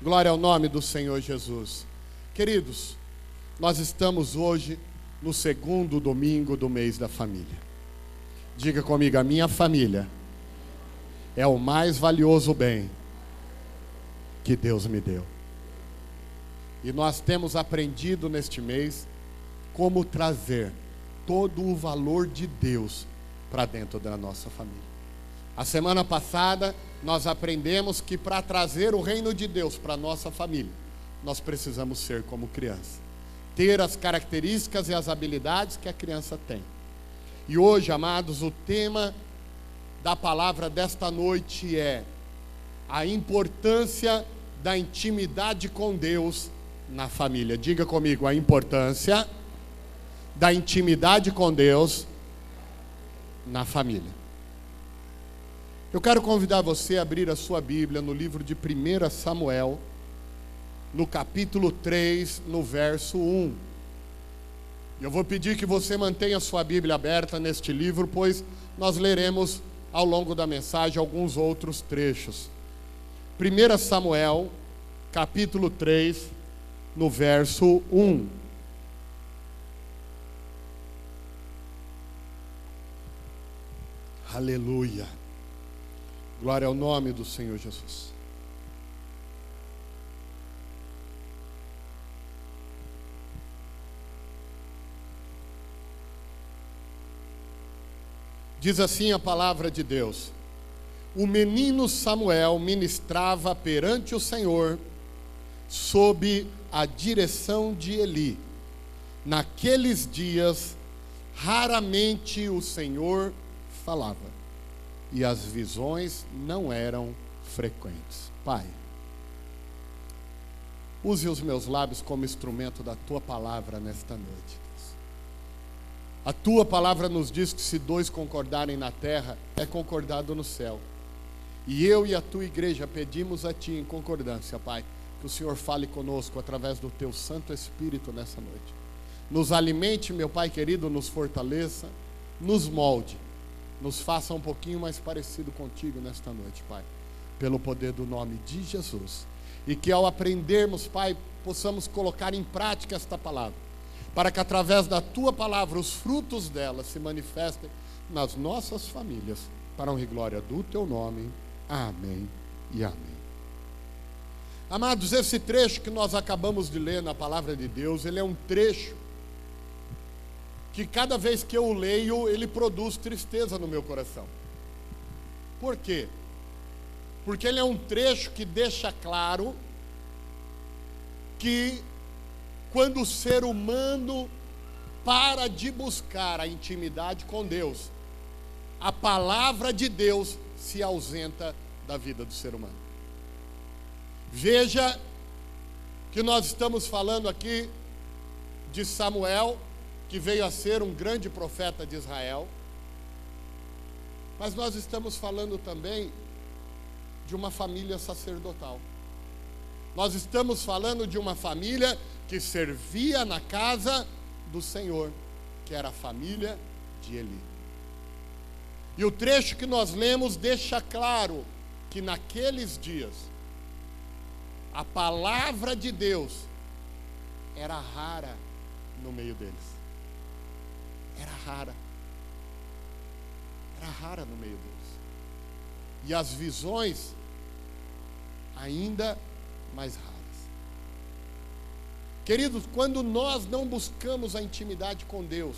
Glória ao nome do Senhor Jesus. Queridos, nós estamos hoje no segundo domingo do mês da família. Diga comigo, a minha família é o mais valioso bem que Deus me deu. E nós temos aprendido neste mês como trazer todo o valor de Deus para dentro da nossa família. A semana passada nós aprendemos que para trazer o reino de Deus para a nossa família, nós precisamos ser como criança, ter as características e as habilidades que a criança tem. E hoje, amados, o tema da palavra desta noite é a importância da intimidade com Deus na família. Diga comigo, a importância da intimidade com Deus na família. Eu quero convidar você a abrir a sua Bíblia no livro de 1 Samuel, no capítulo 3, no verso 1. Eu vou pedir que você mantenha a sua Bíblia aberta neste livro, pois nós leremos ao longo da mensagem alguns outros trechos. 1 Samuel, capítulo 3, no verso 1. Aleluia. Glória ao nome do Senhor Jesus. Diz assim a palavra de Deus: o menino Samuel ministrava perante o Senhor sob a direção de Eli. Naqueles dias, raramente o Senhor falava, e as visões não eram frequentes. Pai, use os meus lábios como instrumento da Tua palavra nesta noite, Deus. A Tua palavra nos diz que se dois concordarem na terra, é concordado no céu. E eu e a Tua igreja pedimos a Ti em concordância, Pai, que o Senhor fale conosco através do Teu Santo Espírito nessa noite. Nos alimente, meu Pai querido, nos fortaleça, nos molde, nos faça um pouquinho mais parecido contigo nesta noite, Pai, pelo poder do nome de Jesus. E que ao aprendermos, Pai, possamos colocar em prática esta palavra, para que através da Tua palavra os frutos dela se manifestem nas nossas famílias, para a honra e glória do Teu nome. Amém e amém. Amados, esse trecho que nós acabamos de ler na palavra de Deus, ele é um trecho que cada vez que eu o leio, ele produz tristeza no meu coração. Por quê? Porque ele é um trecho que deixa claro que quando o ser humano para de buscar a intimidade com Deus, a palavra de Deus se ausenta da vida do ser humano. Veja que nós estamos falando aqui de Samuel, que veio a ser um grande profeta de Israel, mas nós estamos falando também de uma família sacerdotal. Nós estamos falando de uma família que servia na casa do Senhor, que era a família de Eli. E o trecho que nós lemos deixa claro que naqueles dias a palavra de Deus era rara no meio deles. Era rara no meio deles. E as visões ainda mais raras. Queridos, quando nós não buscamos a intimidade com Deus,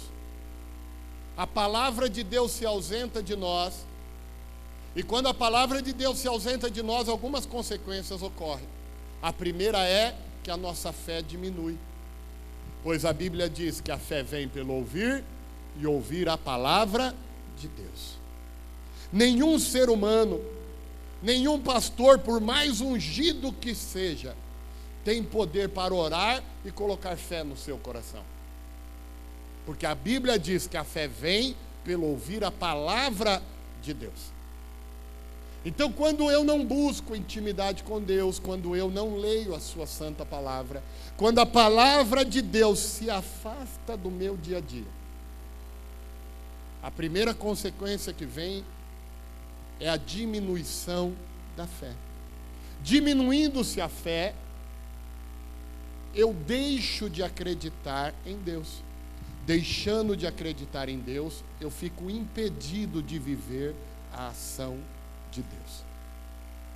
a palavra de Deus se ausenta de nós, e quando a palavra de Deus se ausenta de nós, algumas consequências ocorrem. A primeira é que a nossa fé diminui, pois a Bíblia diz que a fé vem pelo ouvir, e ouvir a palavra de Deus. Nenhum ser humano, nenhum pastor, por mais ungido que seja, tem poder para orar e colocar fé no seu coração. Porque a Bíblia diz que a fé vem pelo ouvir a palavra de Deus. Então, quando eu não busco intimidade com Deus, quando eu não leio a sua santa palavra, quando a palavra de Deus se afasta do meu dia a dia, a primeira consequência que vem é a diminuição da fé. Diminuindo-se a fé, eu deixo de acreditar em Deus. Deixando de acreditar em Deus, eu fico impedido de viver a ação de Deus.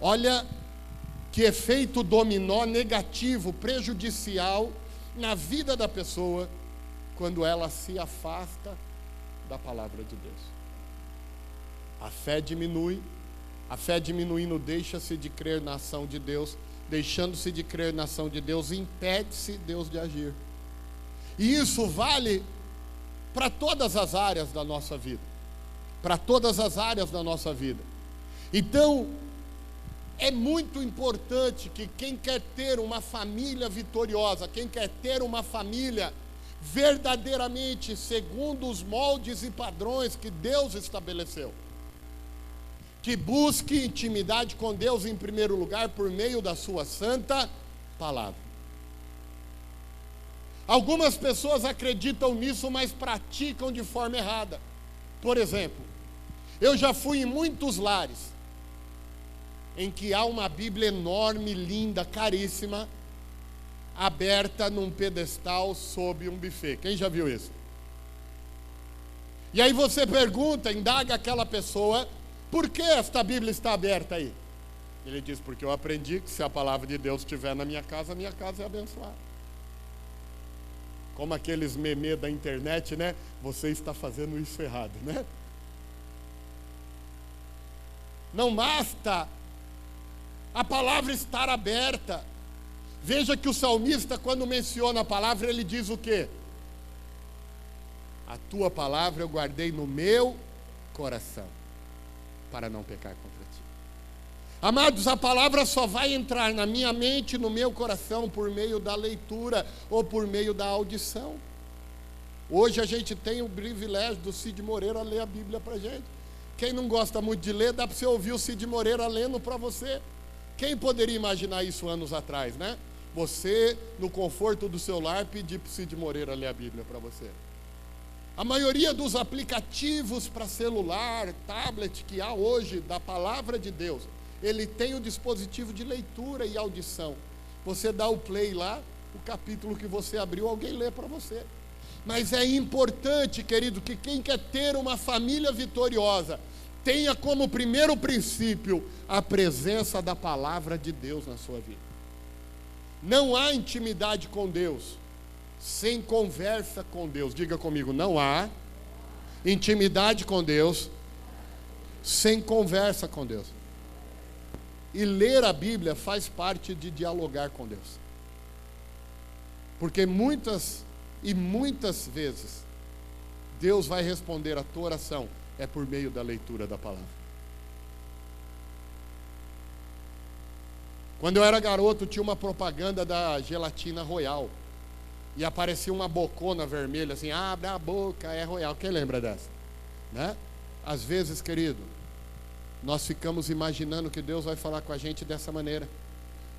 Olha que efeito dominó negativo, prejudicial na vida da pessoa quando ela se afasta da palavra de Deus. A fé diminui, a fé diminuindo deixa-se de crer na ação de Deus, deixando-se de crer na ação de Deus, impede-se Deus de agir. E isso vale para todas as áreas da nossa vida. Para todas as áreas da nossa vida. Então, é muito importante que quem quer ter uma família vitoriosa, quem quer ter uma família verdadeiramente segundo os moldes e padrões que Deus estabeleceu, que busque intimidade com Deus em primeiro lugar por meio da sua santa palavra. Algumas pessoas acreditam nisso, mas praticam de forma errada. Por exemplo, eu já fui em muitos lares em que há uma Bíblia enorme, linda, caríssima, aberta num pedestal sob um buffet. Quem já viu isso? E aí você pergunta, indaga aquela pessoa, por que esta Bíblia está aberta aí? Ele diz, porque eu aprendi que se a palavra de Deus estiver na minha casa é abençoada. Como aqueles memes da internet, né? Você está fazendo isso errado, né? Não basta a palavra estar aberta. Veja que o salmista, quando menciona a palavra, ele diz o quê? A tua palavra eu guardei no meu coração, para não pecar contra ti. Amados, a palavra só vai entrar na minha mente, no meu coração, por meio da leitura ou por meio da audição. Hoje a gente tem o privilégio do Cid Moreira ler a Bíblia para a gente. Quem não gosta muito de ler, dá para você ouvir o Cid Moreira lendo para você. Quem poderia imaginar isso anos atrás, né? Você, no conforto do seu lar, pedir para o Cid Moreira ler a Bíblia para você. A maioria dos aplicativos para celular, tablet que há hoje da palavra de Deus, ele tem o dispositivo de leitura e audição. Você dá o play lá, o capítulo que você abriu, alguém lê para você. Mas é importante, querido, que quem quer ter uma família vitoriosa, tenha como primeiro princípio a presença da palavra de Deus na sua vida. Não há intimidade com Deus sem conversa com Deus. Diga comigo, não há intimidade com Deus sem conversa com Deus. E ler a Bíblia faz parte de dialogar com Deus. Porque muitas vezes Deus vai responder a tua oração é por meio da leitura da palavra. Quando eu era garoto, tinha uma propaganda da gelatina Royal. E aparecia uma bocona vermelha, assim, abre a boca, é Royal. Quem lembra dessa? Né? Às vezes, querido, nós ficamos imaginando que Deus vai falar com a gente dessa maneira.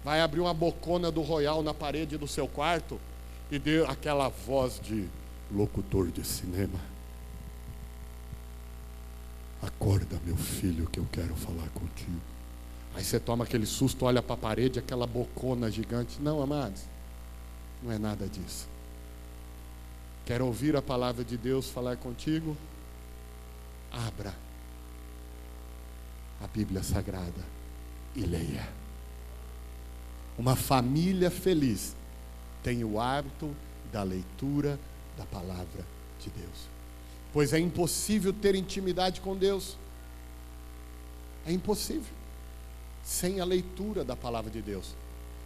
Vai abrir uma bocona do Royal na parede do seu quarto e deu aquela voz de locutor de cinema. Acorda, meu filho, que eu quero falar contigo. Aí você toma aquele susto, olha para a parede, aquela bocona gigante. Não, amados, não é nada disso. Quer ouvir a palavra de Deus falar contigo? Abra a Bíblia Sagrada e leia. Uma família feliz tem o hábito da leitura da palavra de Deus. Pois é impossível ter intimidade com Deus. É impossível sem a leitura da palavra de Deus.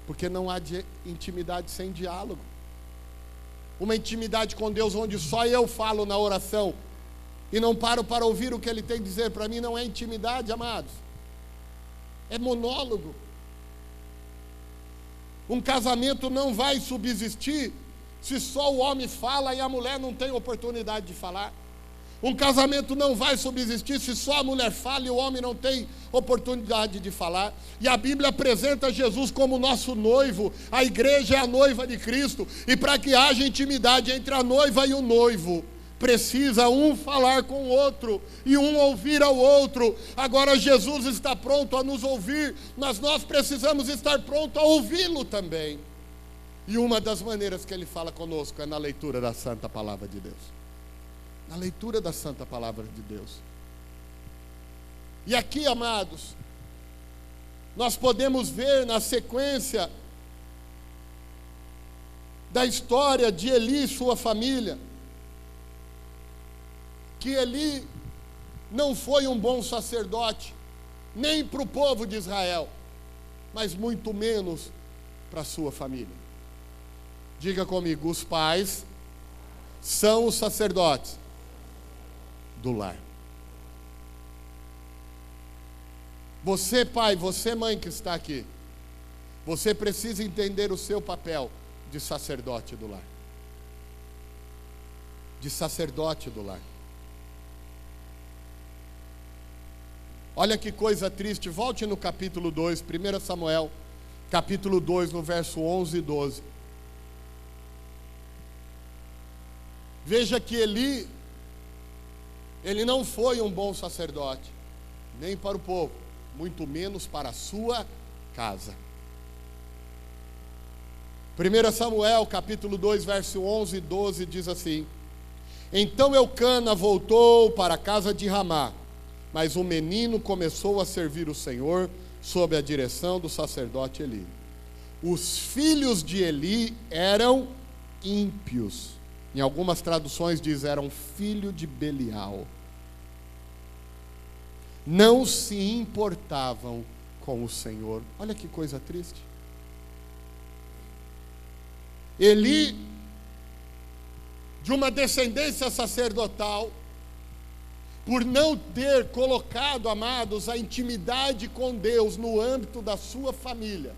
Porque não há intimidade sem diálogo. Uma intimidade com Deus onde só eu falo na oração e não paro para ouvir o que Ele tem a dizer para mim, não é intimidade, amados. É monólogo. Um casamento não vai subsistir se só o homem fala e a mulher não tem oportunidade de falar. Um casamento não vai subsistir se só a mulher fala e o homem não tem oportunidade de falar. E a Bíblia apresenta Jesus como nosso noivo. A igreja é a noiva de Cristo. E para que haja intimidade entre a noiva e o noivo, precisa um falar com o outro e um ouvir ao outro. Agora Jesus está pronto a nos ouvir, mas nós precisamos estar prontos a ouvi-lo também. E uma das maneiras que ele fala conosco é na leitura da Santa Palavra de Deus. Na leitura da Santa Palavra de Deus. E aqui, amados, nós podemos ver na sequência da história de Eli e sua família, que Eli não foi um bom sacerdote, nem para o povo de Israel, mas muito menos para a sua família. Diga comigo, os pais são os sacerdotes do lar. Você, pai, você, mãe que está aqui, você precisa entender o seu papel de sacerdote do lar. De sacerdote do lar. Olha que coisa triste, volte no capítulo 2, 1 Samuel, capítulo 2, no verso 11 e 12. Veja que ele não foi um bom sacerdote, nem para o povo, muito menos para a sua casa. 1 Samuel, capítulo 2, verso 11 e 12, diz assim: Então Eucana voltou para a casa de Ramá, mas o menino começou a servir o Senhor sob a direção do sacerdote Eli. Os filhos de Eli eram ímpios. Em algumas traduções diz, eram filho de Belial. Não se importavam com o Senhor. Olha que coisa triste. Eli, de uma descendência sacerdotal, por não ter colocado, amados, a intimidade com Deus no âmbito da sua família.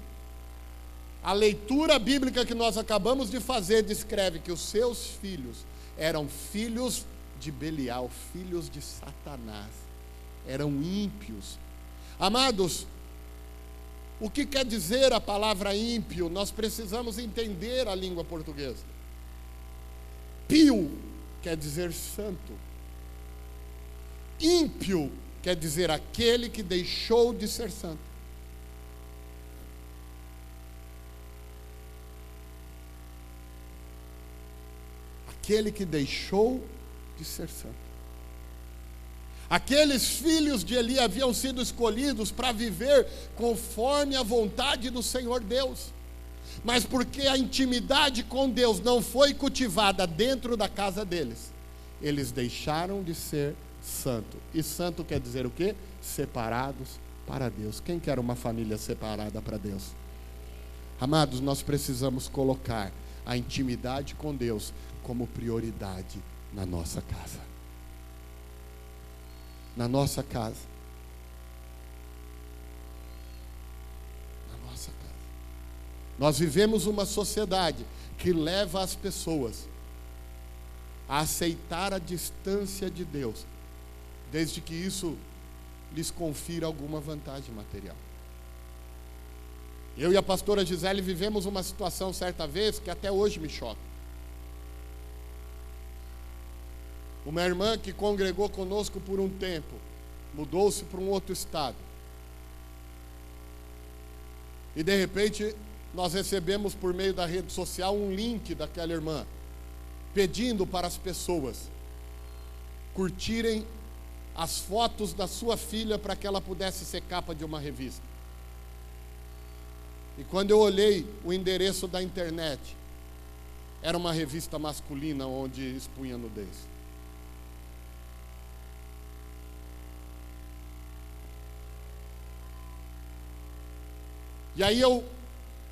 A leitura bíblica que nós acabamos de fazer descreve que os seus filhos eram filhos de Belial, filhos de Satanás, eram ímpios. Amados, o que quer dizer a palavra ímpio? Nós precisamos entender a língua portuguesa. Pio quer dizer santo. Ímpio quer dizer aquele que deixou de ser santo. Aquele que deixou de ser santo. Aqueles filhos de Eli haviam sido escolhidos para viver conforme a vontade do Senhor Deus. Mas porque a intimidade com Deus não foi cultivada dentro da casa deles, eles deixaram de ser santo. E santo quer dizer o quê? Separados para Deus. Quem quer uma família separada para Deus? Amados, nós precisamos colocar a intimidade com Deus como prioridade na nossa casa. Na nossa casa. Na nossa casa. Nós vivemos uma sociedade que leva as pessoas a aceitar a distância de Deus, desde que isso lhes confira alguma vantagem material. Eu e a pastora Gisele vivemos uma situação certa vez que até hoje me choca. Uma irmã que congregou conosco por um tempo, mudou-se para um outro estado. E de repente, nós recebemos por meio da rede social um link daquela irmã, pedindo para as pessoas curtirem as fotos da sua filha para que ela pudesse ser capa de uma revista. E quando eu olhei o endereço da internet, era uma revista masculina onde expunha nudez. E aí eu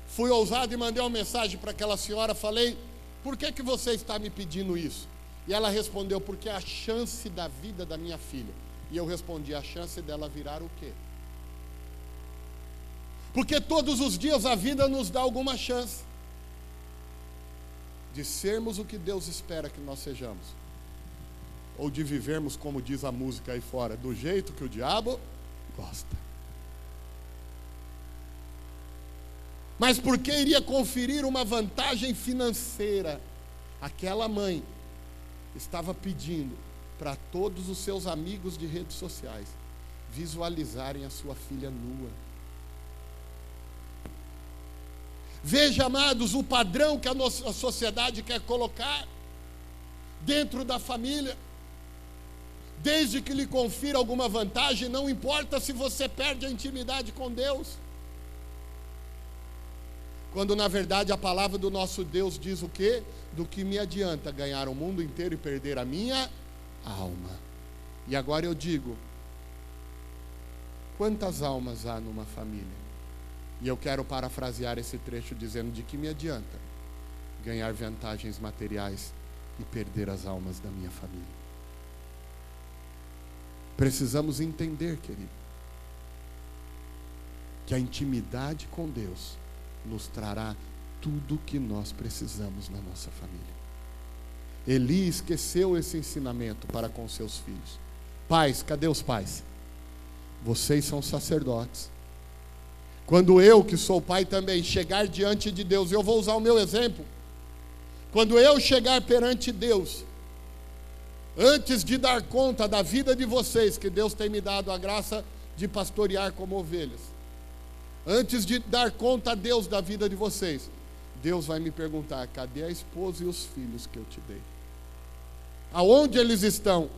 fui ousado e mandei uma mensagem para aquela senhora, falei: por que você está me pedindo isso? E ela respondeu: porque é a chance da vida da minha filha. E eu respondi: a chance dela virar o quê? Porque todos os dias a vida nos dá alguma chance de sermos o que Deus espera que nós sejamos, ou de vivermos, como diz a música aí fora, do jeito que o diabo gosta. Mas porque iria conferir uma vantagem financeira, aquela mãe estava pedindo para todos os seus amigos de redes sociais visualizarem a sua filha nua. Veja, amados, o padrão que a sociedade quer colocar dentro da família. Desde que lhe confira alguma vantagem, não importa se você perde a intimidade com Deus. Quando na verdade a palavra do nosso Deus diz o quê? Do que me adianta ganhar o mundo inteiro e perder a minha alma. E agora eu digo, quantas almas há numa família? E eu quero parafrasear esse trecho dizendo: de que me adianta ganhar vantagens materiais e perder as almas da minha família? Precisamos entender, querido, que a intimidade com Deus nos trará tudo o que nós precisamos na nossa família. Eli esqueceu esse ensinamento para com seus filhos. Pais, cadê os pais? Vocês são sacerdotes. Quando eu, que sou pai também, chegar diante de Deus, eu vou usar o meu exemplo. Quando eu chegar perante Deus, antes de dar conta da vida de vocês, que Deus tem me dado a graça de pastorear como ovelhas, antes de dar conta a Deus da vida de vocês, Deus vai me perguntar: cadê a esposa e os filhos que eu te dei? Aonde eles estão?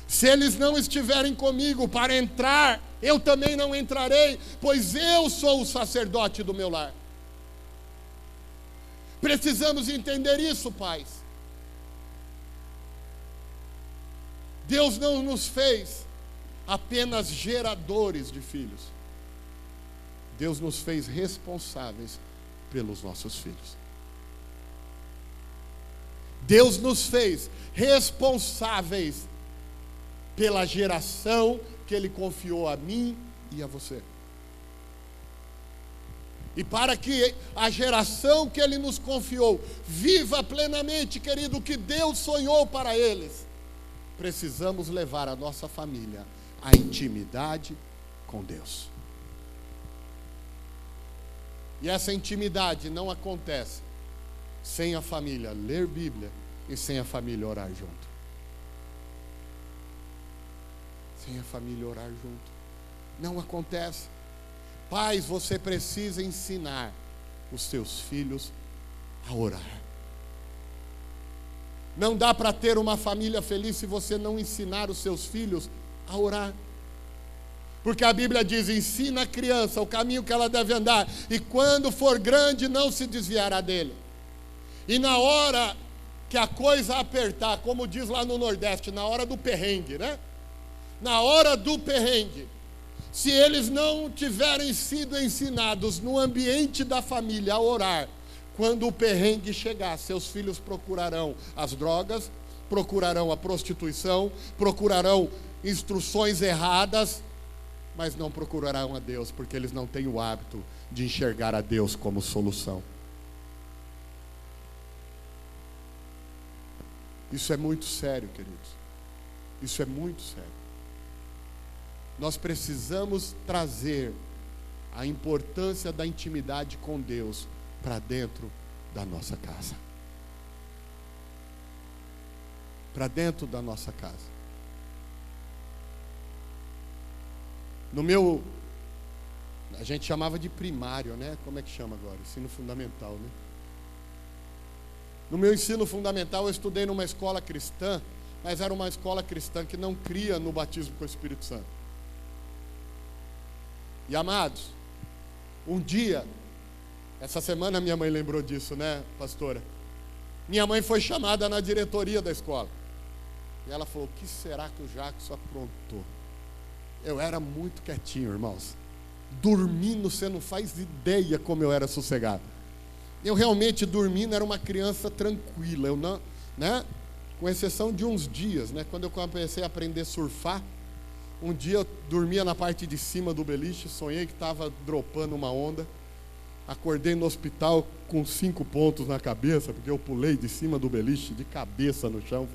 Se eles não estiverem comigo para entrar, eu também não entrarei, pois eu sou o sacerdote do meu lar. Precisamos entender isso, pais. Deus não nos fez apenas geradores de filhos. Deus nos fez responsáveis pelos nossos filhos. Deus nos fez responsáveis pela geração que Ele confiou a mim e a você. E para que a geração que Ele nos confiou viva plenamente, querido, o que Deus sonhou para eles, precisamos levar a nossa família à intimidade com Deus. E essa intimidade não acontece sem a família ler Bíblia e sem a família orar junto. Sem a família orar junto. Não acontece. Pais, você precisa ensinar os seus filhos a orar. Não dá para ter uma família feliz se você não ensinar os seus filhos a orar. Porque a Bíblia diz: ensina a criança o caminho que ela deve andar, e quando for grande não se desviará dele. E na hora que a coisa apertar, como diz lá no Nordeste, na hora do perrengue, né? Na hora do perrengue, se eles não tiverem sido ensinados no ambiente da família a orar, quando o perrengue chegar, seus filhos procurarão as drogas, procurarão a prostituição, procurarão instruções erradas, mas não procurarão a Deus, porque eles não têm o hábito de enxergar a Deus como solução. Isso é muito sério, queridos. Isso é muito sério. Nós precisamos trazer a importância da intimidade com Deus para dentro da nossa casa. Para dentro da nossa casa. A gente chamava de primário, né? Como é que chama agora? Ensino fundamental, né? No meu ensino fundamental eu estudei numa escola cristã, mas era uma escola cristã que não cria no batismo com o Espírito Santo. E amados, um dia, essa semana minha mãe lembrou disso, né, pastora? Minha mãe foi chamada na diretoria da escola. E ela falou: o que será que o Jacques aprontou? Eu era muito quietinho, irmãos. Dormindo, você não faz ideia como eu era sossegado. Eu realmente dormindo era uma criança tranquila. Eu não, né? Com exceção de uns dias, né? Quando eu comecei a aprender a surfar, um dia eu dormia na parte de cima do beliche, sonhei que estava dropando uma onda. Acordei no hospital com 5 pontos na cabeça, porque eu pulei de cima do beliche, de cabeça no chão.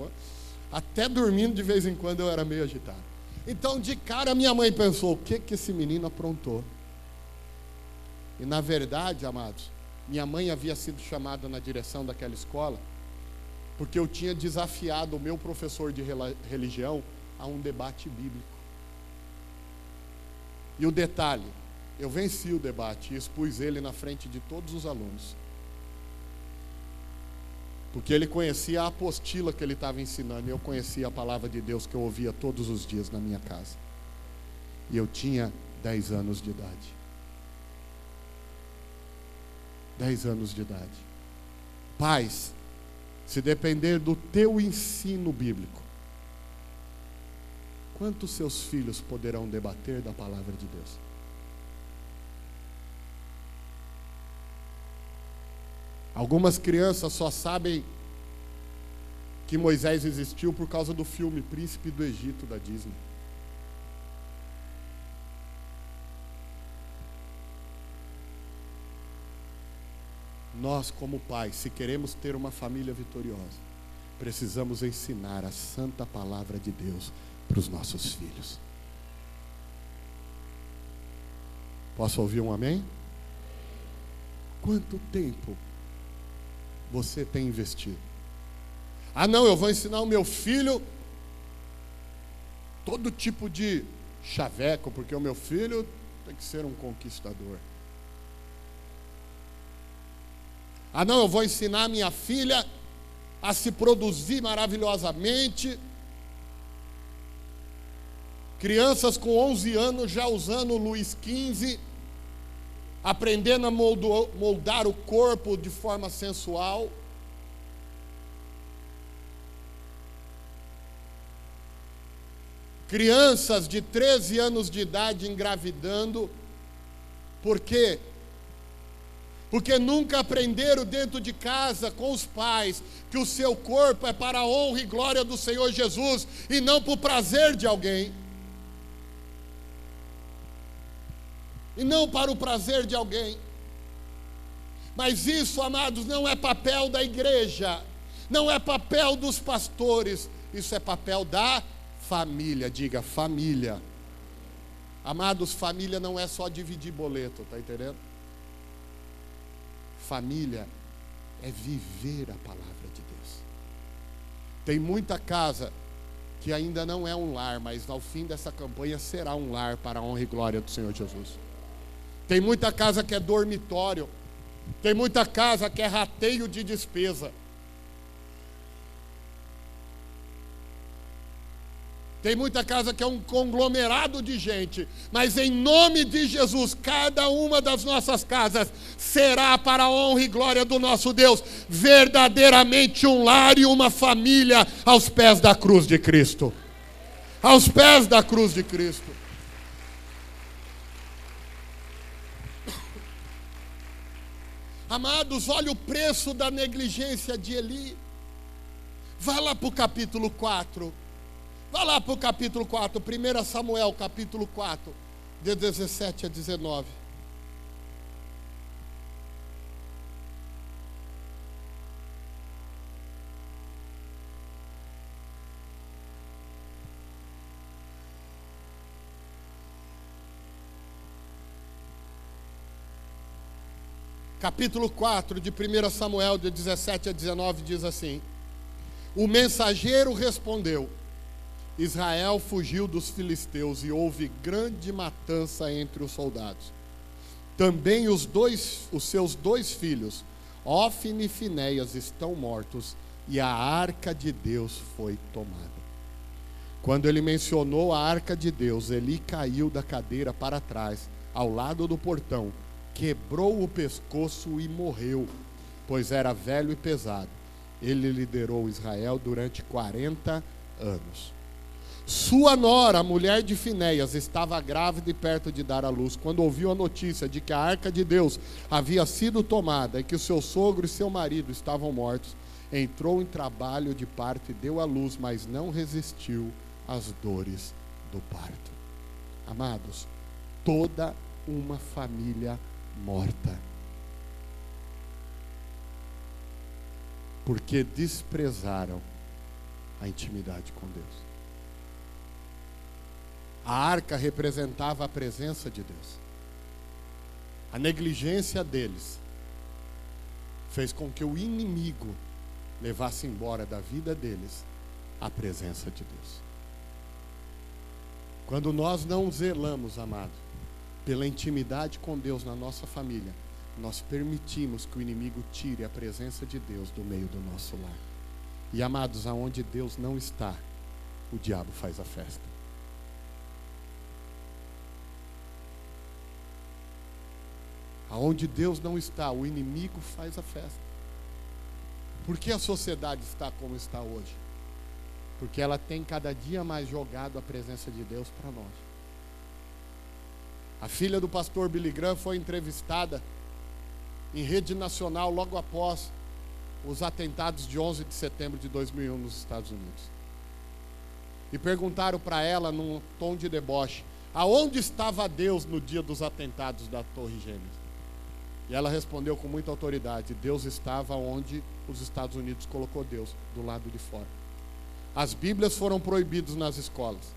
Até dormindo, de vez em quando, eu era meio agitado. Então, de cara, minha mãe pensou: o que esse menino aprontou? E, na verdade, amados, minha mãe havia sido chamada na direção daquela escola porque eu tinha desafiado o meu professor de religião a um debate bíblico. E o detalhe, eu venci o debate e expus ele na frente de todos os alunos. Porque ele conhecia a apostila que ele estava ensinando, e eu conhecia a palavra de Deus que eu ouvia todos os dias na minha casa. E eu tinha 10 anos de idade. 10 anos de idade. Pais, se depender do teu ensino bíblico, quantos seus filhos poderão debater da palavra de Deus? Algumas crianças só sabem que Moisés existiu por causa do filme Príncipe do Egito da Disney. Nós, como pais, se queremos ter uma família vitoriosa, precisamos ensinar a santa palavra de Deus para os nossos filhos. Posso ouvir um amém? Quanto tempo você tem investido? Ah, não, eu vou ensinar o meu filho todo tipo de chaveco, porque o meu filho tem que ser um conquistador. Ah, não, eu vou ensinar a minha filha a se produzir maravilhosamente. Crianças com 11 anos já usando o Luiz XV, aprendendo a moldar o corpo de forma sensual. Crianças de 13 anos de idade engravidando. Por quê? Porque nunca aprenderam dentro de casa com os pais que o seu corpo é para a honra e glória do Senhor Jesus e não para o prazer de alguém. E não para o prazer de alguém. Mas isso, amados, não é papel da igreja, não é papel dos pastores, isso é papel da família. Diga, família. Amados, família não é só dividir boleto, está entendendo? Família é viver a palavra de Deus. Tem muita casa que ainda não é um lar, mas ao fim dessa campanha será um lar para a honra e glória do Senhor Jesus. Tem muita casa que é dormitório. Tem muita casa que é rateio de despesa. Tem muita casa que é um conglomerado de gente. Mas em nome de Jesus, cada uma das nossas casas será para a honra e glória do nosso Deus, verdadeiramente um lar e uma família aos pés da cruz de Cristo. Aos pés da cruz de Cristo. Amados, olha o preço da negligência de Eli. Vai lá para o capítulo 4. Vai lá para o capítulo 4, 1 Samuel, capítulo 4, de 17 a 19. Capítulo 4 de 1 Samuel, de 17 a 19, diz assim: o mensageiro respondeu: Israel fugiu dos filisteus e houve grande matança entre os soldados. Também os seus dois filhos, Ófine e Finéias, estão mortos e a arca de Deus foi tomada. Quando ele mencionou a arca de Deus, Eli caiu da cadeira para trás, ao lado do portão, quebrou o pescoço e morreu, pois era velho e pesado. Ele liderou Israel durante 40 anos. Sua nora, a mulher de Finéias, estava grávida e perto de dar à luz. Quando ouviu a notícia de que a arca de Deus havia sido tomada e que o seu sogro e seu marido estavam mortos, entrou em trabalho de parto e deu à luz, mas não resistiu às dores do parto. Amados, toda uma família morta, porque desprezaram a intimidade com Deus. A arca representava a presença de Deus. A negligência deles fez com que o inimigo levasse embora da vida deles a presença de Deus. Quando nós não zelamos, amado, pela intimidade com Deus na nossa família, nós permitimos que o inimigo tire a presença de Deus do meio do nosso lar. E amados, aonde Deus não está, o diabo faz a festa. Aonde Deus não está, o inimigo faz a festa. Por que a sociedade está como está hoje? Porque ela tem cada dia mais jogado a presença de Deus para nós. A filha do pastor Billy Graham foi entrevistada em rede nacional logo após os atentados de 11 de setembro de 2001 nos Estados Unidos. E perguntaram para ela, num tom de deboche, aonde estava Deus no dia dos atentados da Torre Gêmeas? E ela respondeu com muita autoridade: Deus estava onde os Estados Unidos colocou Deus, do lado de fora. As Bíblias foram proibidas nas escolas.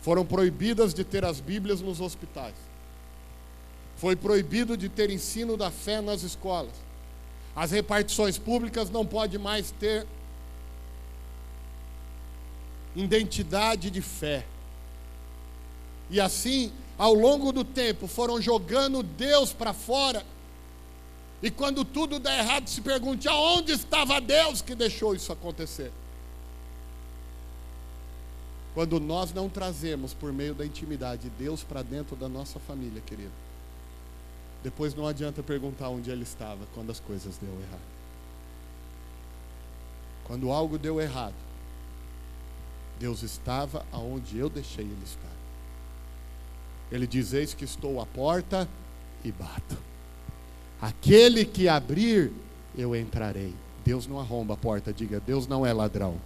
Foram proibidas de ter as Bíblias nos hospitais. Foi proibido de ter ensino da fé nas escolas. As repartições públicas não podem mais ter identidade de fé. E assim, ao longo do tempo, foram jogando Deus para fora. E quando tudo dá errado, se pergunte: aonde estava Deus que deixou isso acontecer? Quando nós não trazemos, por meio da intimidade, Deus para dentro da nossa família, querido, depois não adianta perguntar onde Ele estava quando as coisas deu errado. Quando algo deu errado, Deus estava aonde eu deixei Ele estar. Ele diz: eis que estou à porta e bato. Aquele que abrir, eu entrarei. Deus não arromba a porta. Diga: Deus não é ladrão.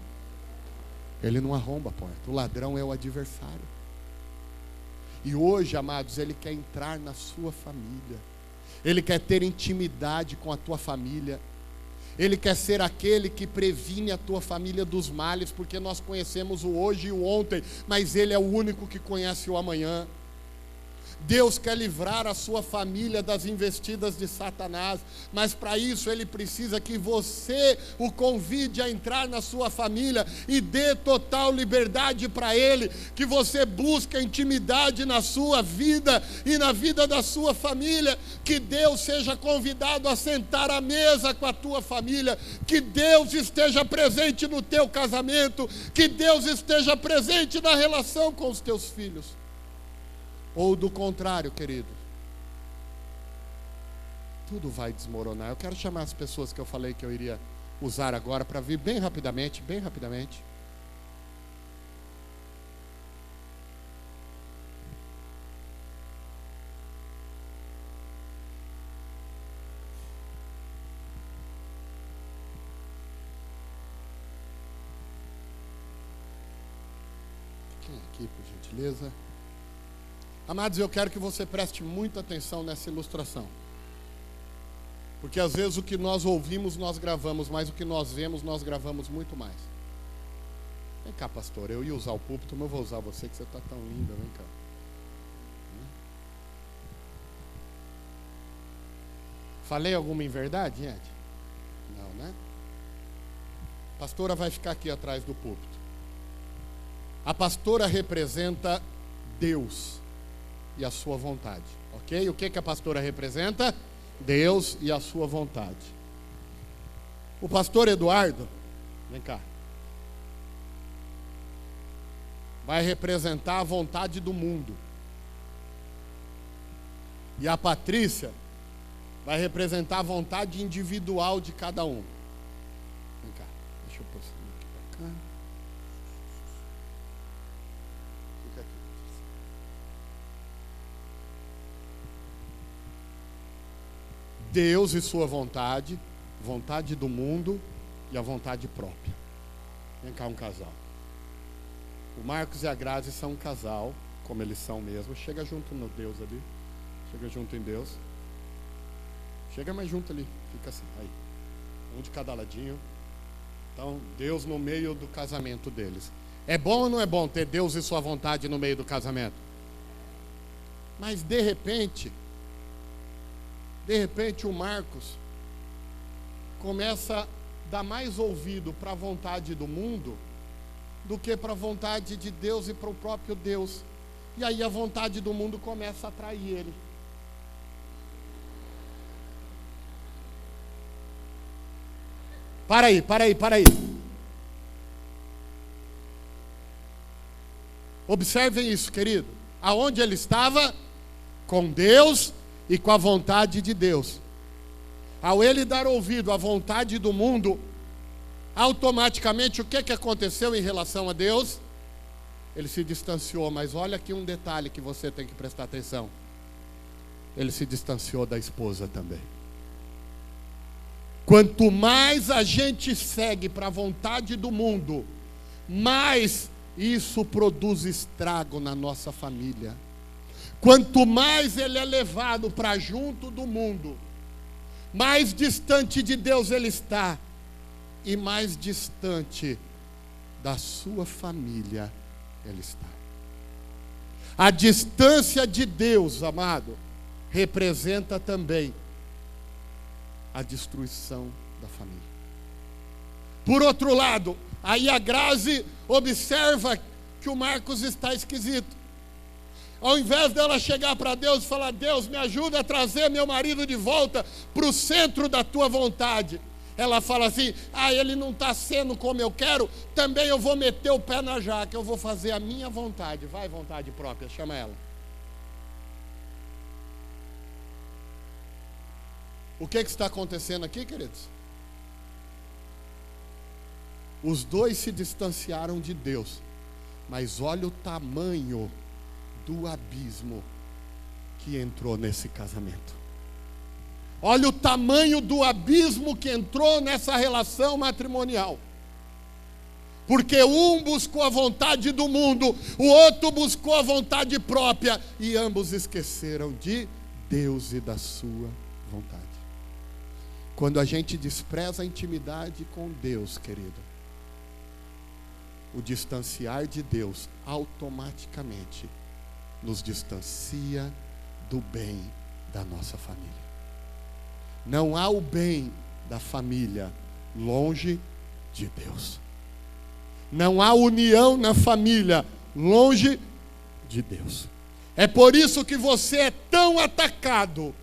Ele não arromba a porta. O ladrão é o adversário. E hoje, amados, Ele quer entrar na sua família. Ele quer ter intimidade com a tua família. Ele quer ser aquele que previne a tua família dos males, porque nós conhecemos o hoje e o ontem, mas Ele é o único que conhece o amanhã. Deus quer livrar a sua família das investidas de Satanás, mas para isso Ele precisa que você o convide a entrar na sua família e dê total liberdade para Ele, que você busque a intimidade na sua vida e na vida da sua família, que Deus seja convidado a sentar à mesa com a tua família, que Deus esteja presente no teu casamento, que Deus esteja presente na relação com os teus filhos. Ou do contrário, querido, tudo vai desmoronar. Eu quero chamar as pessoas que eu falei que eu iria usar agora para vir bem rapidamente, bem rapidamente. Fiquem aqui, por gentileza. Amados, eu quero que você preste muita atenção nessa ilustração. Porque às vezes o que nós ouvimos, nós gravamos, mas o que nós vemos, nós gravamos muito mais. Vem cá, pastor, eu ia usar o púlpito, mas eu vou usar você, que você está tão linda, vem cá. Falei alguma inverdade, gente? Não, né? A pastora vai ficar aqui atrás do púlpito. A pastora representa Deus e a sua vontade, ok? O que a pastora representa? Deus e a sua vontade. O pastor Eduardo, vem cá, vai representar a vontade do mundo. E a Patrícia vai representar a vontade individual de cada um. Vem cá, deixa eu pôr isso aqui para cá. Deus e sua vontade, vontade do mundo e a vontade própria. Vem cá, um casal. O Marcos e a Grazi são um casal, como eles são mesmo. Chega junto no Deus ali. Chega junto em Deus. Chega mais junto ali. Fica assim, aí. Um de cada ladinho. Então, Deus no meio do casamento deles. É bom ou não é bom ter Deus e sua vontade no meio do casamento? Mas de repente o Marcos começa a dá mais ouvido para a vontade do mundo do que para a vontade de Deus e para o próprio Deus. E aí a vontade do mundo começa a atrair ele. Para aí. Observem isso, querido. Aonde ele estava? Com Deus e com a vontade de Deus. Ao ele dar ouvido à vontade do mundo, automaticamente o que aconteceu em relação a Deus? Ele se distanciou, mas olha aqui um detalhe que você tem que prestar atenção. Ele se distanciou da esposa também. Quanto mais a gente segue para a vontade do mundo, mais isso produz estrago na nossa família. Quanto mais ele é levado para junto do mundo, mais distante de Deus ele está, e mais distante da sua família ele está. A distância de Deus, amado, representa também a destruição da família. Por outro lado, aí a Grazi observa que o Marcos está esquisito. Ao invés dela chegar para Deus e falar: Deus, me ajuda a trazer meu marido de volta para o centro da tua vontade, ela fala assim: ele não está sendo como eu quero, também eu vou meter o pé na jaca, eu vou fazer a minha vontade. Vai, vontade própria, chama ela. O que está acontecendo aqui, queridos? Os dois se distanciaram de Deus, mas olha o tamanho do abismo que entrou nesse casamento. Olha o tamanho do abismo que entrou nessa relação matrimonial. Porque um buscou a vontade do mundo, o outro buscou a vontade própria, e ambos esqueceram de Deus e da sua vontade. Quando a gente despreza a intimidade com Deus, querido, o distanciar de Deus automaticamente nos distancia do bem da nossa família. Não há o bem da família longe de Deus. Não há união na família longe de Deus. É por isso que você é tão atacado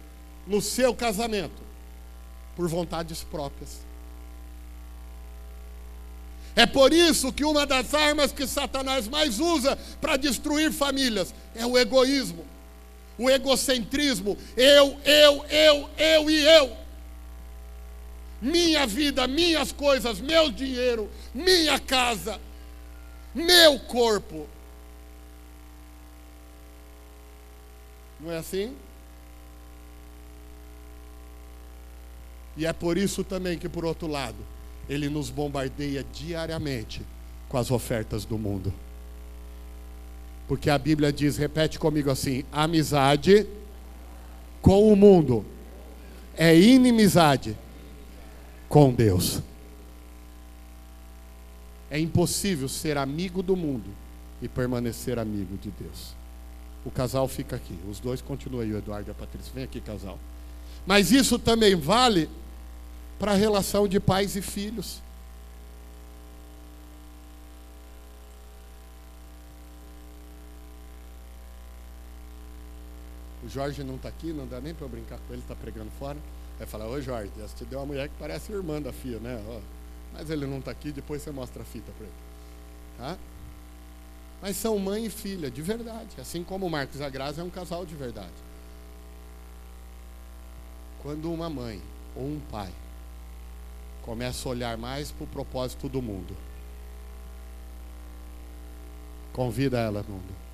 no seu casamento, por vontades próprias. É por isso que uma das armas que Satanás mais usa para destruir famílias é o egoísmo, o egocentrismo. Eu. Minha vida, minhas coisas, meu dinheiro, minha casa, meu corpo. Não é assim? E é por isso também que, por outro lado, ele nos bombardeia diariamente com as ofertas do mundo. Porque a Bíblia diz, repete comigo assim: amizade com o mundo é inimizade com Deus. É impossível ser amigo do mundo e permanecer amigo de Deus. O casal fica aqui, os dois continuam aí, o Eduardo e a Patrícia. Vem aqui, casal. Mas isso também vale para a relação de pais e filhos. O Jorge não está aqui, não dá nem para eu brincar com ele, está pregando fora. Vai falar: ô Jorge, Deus te deu uma mulher que parece irmã da filha, né? Ó, mas ele não está aqui, depois você mostra a fita para ele. Tá? Mas são mãe e filha, de verdade. Assim como o Marcos e a Grazi é um casal de verdade. Quando uma mãe ou um pai começa a olhar mais para o propósito do mundo, convida ela, mundo.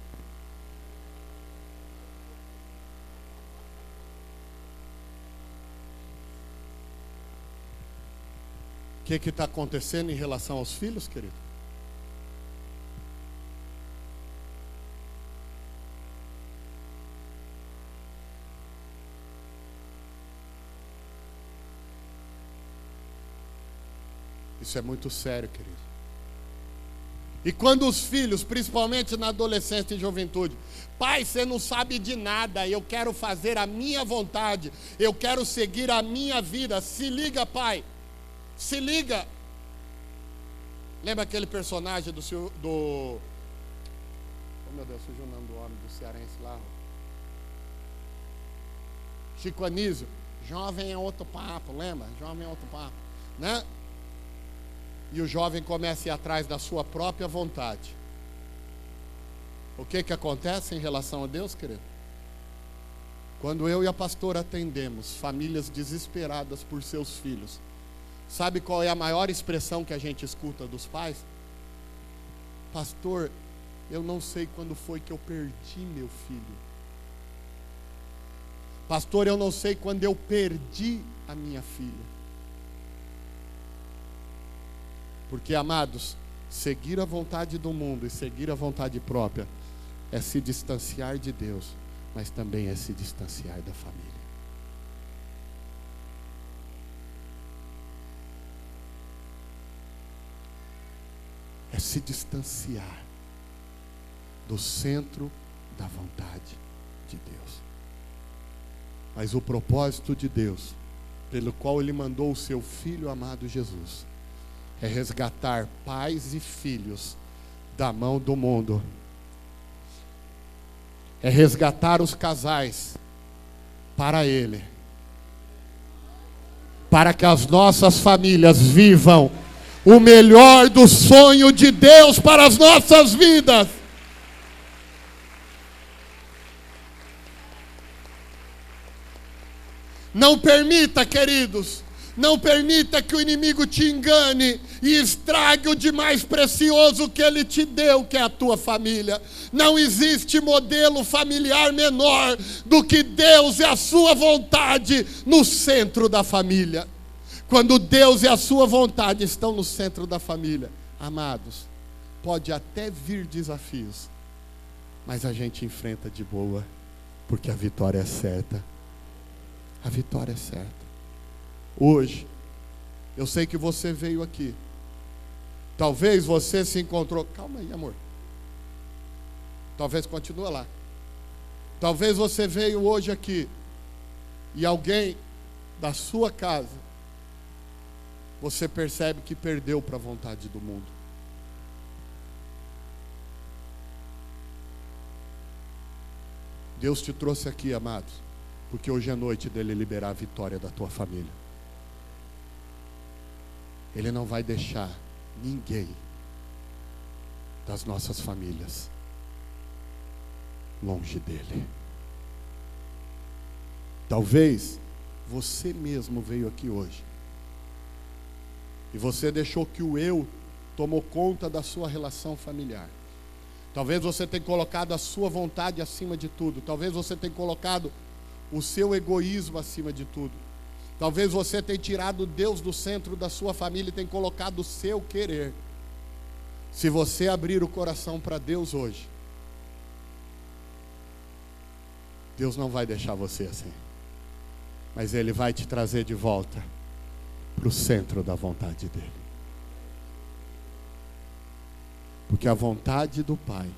O que está acontecendo em relação aos filhos, querido? Isso é muito sério, querido. E quando os filhos, principalmente na adolescência e juventude: pai, você não sabe de nada, eu quero fazer a minha vontade, eu quero seguir a minha vida. Se liga, pai, Se liga. Lembra aquele personagem oh meu Deus, surgiu o nome do homem do cearense lá? Chico Anísio. Jovem é outro papo, lembra? Jovem é outro papo, né? E o jovem começa a ir atrás da sua própria vontade. O que acontece em relação a Deus, querido? Quando eu e a pastora atendemos famílias desesperadas por seus filhos, sabe qual é a maior expressão que a gente escuta dos pais? Pastor, eu não sei quando foi que eu perdi meu filho. Pastor, eu não sei quando eu perdi a minha filha. Porque, amados, seguir a vontade do mundo e seguir a vontade própria é se distanciar de Deus, mas também é se distanciar da família. É se distanciar do centro da vontade de Deus. Mas o propósito de Deus, pelo qual Ele mandou o seu Filho amado Jesus, é resgatar pais e filhos da mão do mundo. É resgatar os casais para Ele. Para que as nossas famílias vivam o melhor do sonho de Deus para as nossas vidas. Não permita, queridos, não permita que o inimigo te engane e estrague o de mais precioso que ele te deu, que é a tua família. Não existe modelo familiar menor do que Deus e a sua vontade no centro da família. Quando Deus e a sua vontade estão no centro da família, amados, pode até vir desafios, mas a gente enfrenta de boa, porque a vitória é certa. A vitória é certa. Hoje, eu sei que você veio aqui. Talvez você se encontrou. Calma aí, amor. Talvez continue lá. Talvez você veio hoje aqui e alguém da sua casa, você percebe que perdeu para a vontade do mundo. Deus te trouxe aqui, amados, porque hoje é noite dele liberar a vitória da tua família. Ele não vai deixar ninguém das nossas famílias longe dele. Talvez você mesmo veio aqui hoje e você deixou que o eu tomou conta da sua relação familiar. Talvez você tenha colocado a sua vontade acima de tudo. Talvez você tenha colocado o seu egoísmo acima de tudo. Talvez você tenha tirado Deus do centro da sua família e tenha colocado o seu querer. Se você abrir o coração para Deus hoje, Deus não vai deixar você assim, mas Ele vai te trazer de volta para o centro da vontade dEle. Porque a vontade do Pai,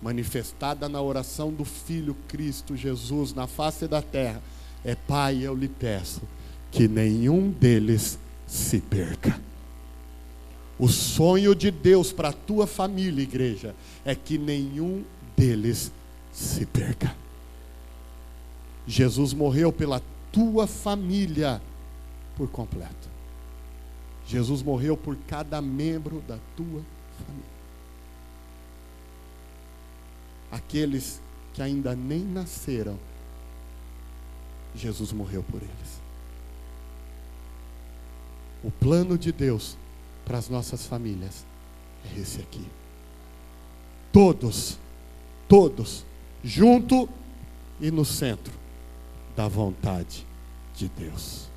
manifestada na oração do Filho Cristo Jesus na face da terra, é: Pai, eu lhe peço que nenhum deles se perca. O sonho de Deus para a tua família, igreja, é que nenhum deles se perca. Jesus morreu pela tua família por completo. Jesus morreu por cada membro da tua família. Aqueles que ainda nem nasceram, Jesus morreu por eles. O plano de Deus para as nossas famílias é esse aqui. Todos, junto e no centro da vontade de Deus.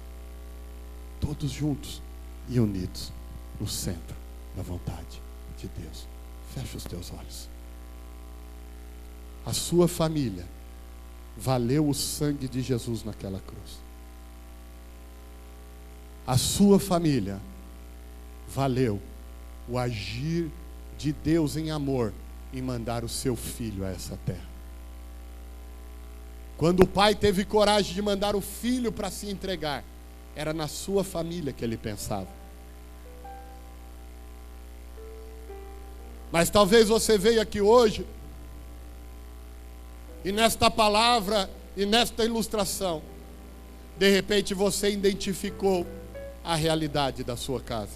Todos juntos e unidos no centro da vontade de Deus. Fecha os teus olhos. A sua família valeu o sangue de Jesus naquela cruz. A sua família valeu o agir de Deus em amor em mandar o seu filho a essa terra. Quando o pai teve coragem de mandar o filho para se entregar, era na sua família que ele pensava. Mas talvez você veio aqui hoje e nesta palavra e nesta ilustração, de repente você identificou a realidade da sua casa.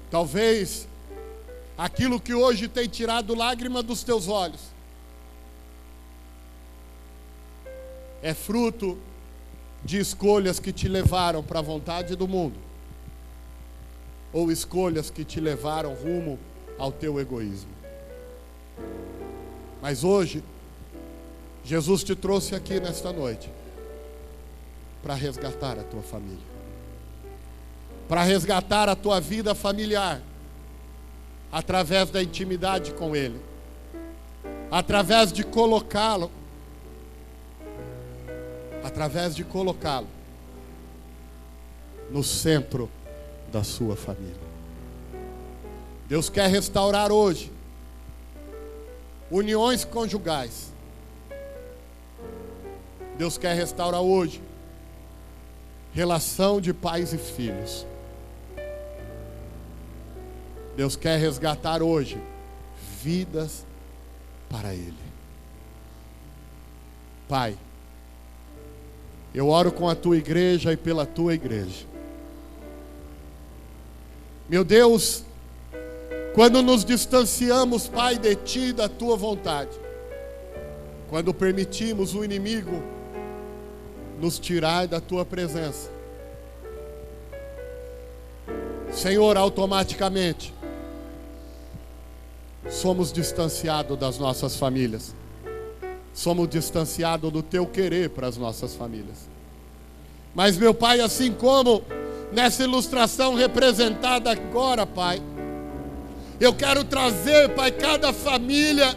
Talvez aquilo que hoje tem tirado lágrima dos teus olhos é fruto de escolhas que te levaram para a vontade do mundo, ou escolhas que te levaram rumo ao teu egoísmo. Mas hoje, Jesus te trouxe aqui nesta noite para resgatar a tua família, para resgatar a tua vida familiar, através da intimidade com Ele, através de colocá-lo no centro da sua família. Deus quer restaurar hoje uniões conjugais. Deus quer restaurar hoje relação de pais e filhos. Deus quer resgatar hoje vidas para Ele. Pai, eu oro com a tua igreja e pela tua igreja. Meu Deus, quando nos distanciamos, Pai, de ti e da tua vontade, quando permitimos o inimigo nos tirar da tua presença, Senhor, automaticamente somos distanciados das nossas famílias, somos distanciados do teu querer para as nossas famílias. Mas, meu Pai, assim como nessa ilustração representada agora, Pai, eu quero trazer, Pai, cada família,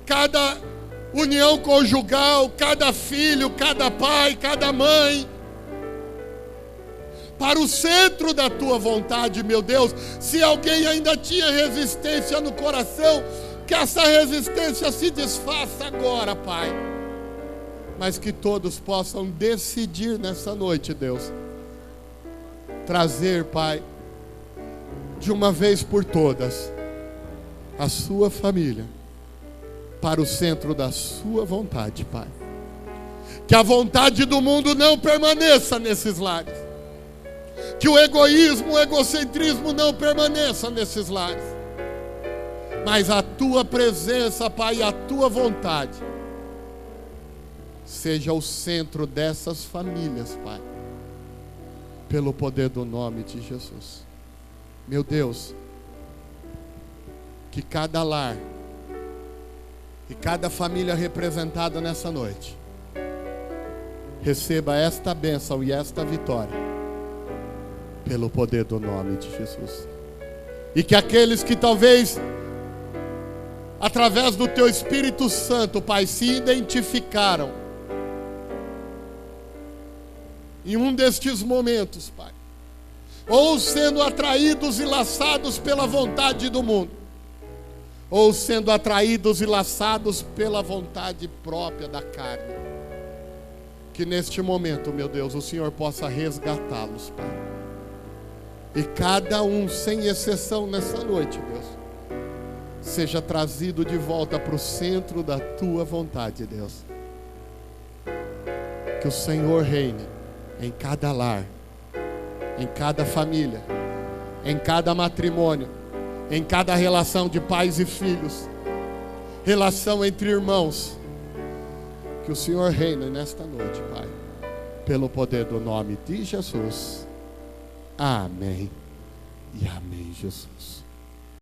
cada união conjugal, cada filho, cada pai, cada mãe, para o centro da tua vontade, meu Deus. Se alguém ainda tinha resistência no coração, que essa resistência se desfaça agora, Pai. Mas que todos possam decidir nessa noite, Deus, trazer, Pai, de uma vez por todas, a sua família para o centro da sua vontade, Pai. Que a vontade do mundo não permaneça nesses lares. Que o egoísmo, o egocentrismo não permaneça nesses lares. Mas a tua presença, Pai, e a tua vontade seja o centro dessas famílias, Pai, pelo poder do nome de Jesus. Meu Deus, que cada lar e cada família representada nessa noite receba esta bênção e esta vitória pelo poder do nome de Jesus. E que aqueles que talvez através do teu Espírito Santo, Pai, se identificaram em um destes momentos, Pai, ou sendo atraídos e laçados pela vontade do mundo, ou sendo atraídos e laçados pela vontade própria da carne, que neste momento, meu Deus, o Senhor possa resgatá-los, Pai. E cada um, sem exceção nessa noite, Deus, seja trazido de volta para o centro da tua vontade, Deus. Que o Senhor reine em cada lar, em cada família, em cada matrimônio, em cada relação de pais e filhos, relação entre irmãos. Que o Senhor reine nesta noite, Pai, pelo poder do nome de Jesus. Amém e amém, Jesus.